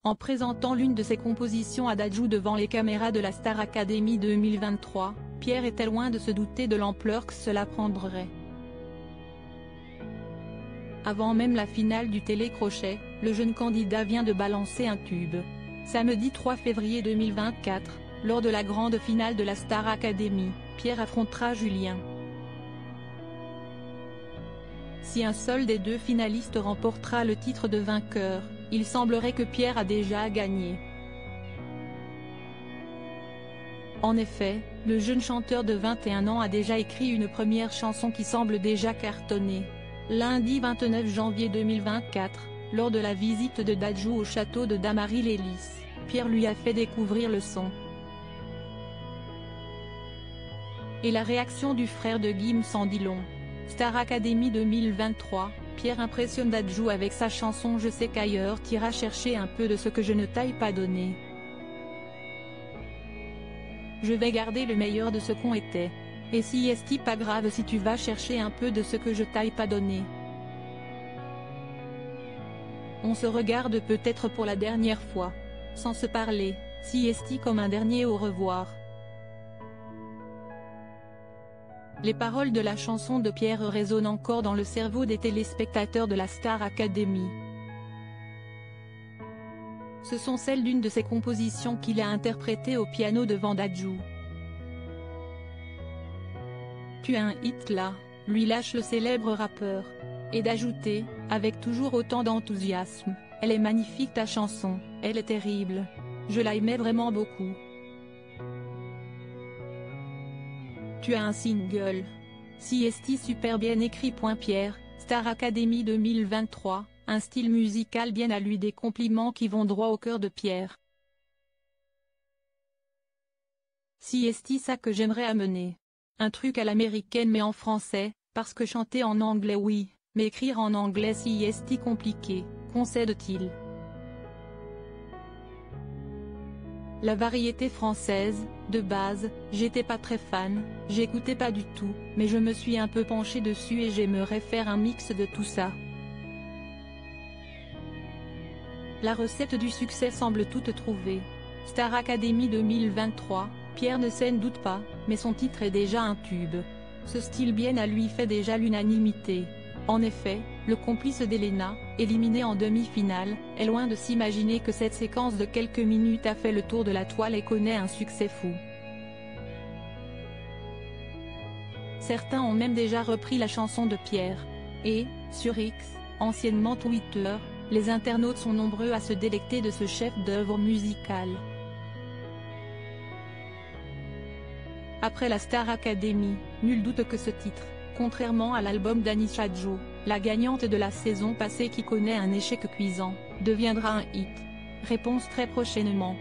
En présentant l'une de ses compositions à Dadju devant les caméras de la Star Academy 2023, Pierre était loin de se douter de l'ampleur que cela prendrait. Avant même la finale du télécrochet, le jeune candidat vient de balancer un tube. Samedi 3 février 2024, lors de la grande finale de la Star Academy, Pierre affrontera Julien. Si un seul des deux finalistes remportera le titre de vainqueur, il semblerait que Pierre a déjà gagné. En effet, le jeune chanteur de 21 ans a déjà écrit une première chanson qui semble déjà cartonner. Lundi 29 janvier 2024, lors de la visite de Dadju au château de Damary-les-Lys, Pierre lui a fait découvrir le son. Et la réaction du frère de Gims en dit long. Star Academy 2023, Pierre impressionne Dadju avec sa chanson Je sais qu'ailleurs t'iras chercher un peu de ce que je ne t'aille pas donné. Je vais garder le meilleur de ce qu'on était. Et si est-ce pas grave si tu vas chercher un peu de ce que je t'aille pas donné. On se regarde peut-être pour la dernière fois. Sans se parler, si est-ce comme un dernier au revoir. Les paroles de la chanson de Pierre résonnent encore dans le cerveau des téléspectateurs de la Star Academy. Ce sont celles d'une de ses compositions qu'il a interprétées au piano devant Dadju. Tu as un hit là, lui lâche le célèbre rappeur. Et d'ajouter, avec toujours autant d'enthousiasme, elle est magnifique ta chanson, elle est terrible. Je l'aimais vraiment beaucoup. Tu as un single. Si est super bien écrit. Pierre, Star Academy 2023, un style musical bien à lui, des compliments qui vont droit au cœur de Pierre. Si est ça que j'aimerais amener. Un truc à l'américaine mais en français, parce que chanter en anglais oui, mais écrire en anglais si est compliqué, concède-t-il. La variété française, de base, j'étais pas très fan, j'écoutais pas du tout, mais je me suis un peu penché dessus et j'aimerais faire un mix de tout ça. La recette du succès semble toute trouvée. Star Academy 2023, Pierre ne s'en doute pas, mais son titre est déjà un tube. Ce style bien à lui fait déjà l'unanimité. En effet, le complice d'Elena, éliminé en demi-finale, est loin de s'imaginer que cette séquence de quelques minutes a fait le tour de la toile et connaît un succès fou. Certains ont même déjà repris la chanson de Pierre. Et, sur X, anciennement Twitter, les internautes sont nombreux à se délecter de ce chef-d'œuvre musical. Après la Star Academy, nul doute que ce titre, contrairement à l'album d'Anisha Joe, la gagnante de la saison passée qui connaît un échec cuisant, deviendra un hit. Réponse très prochainement.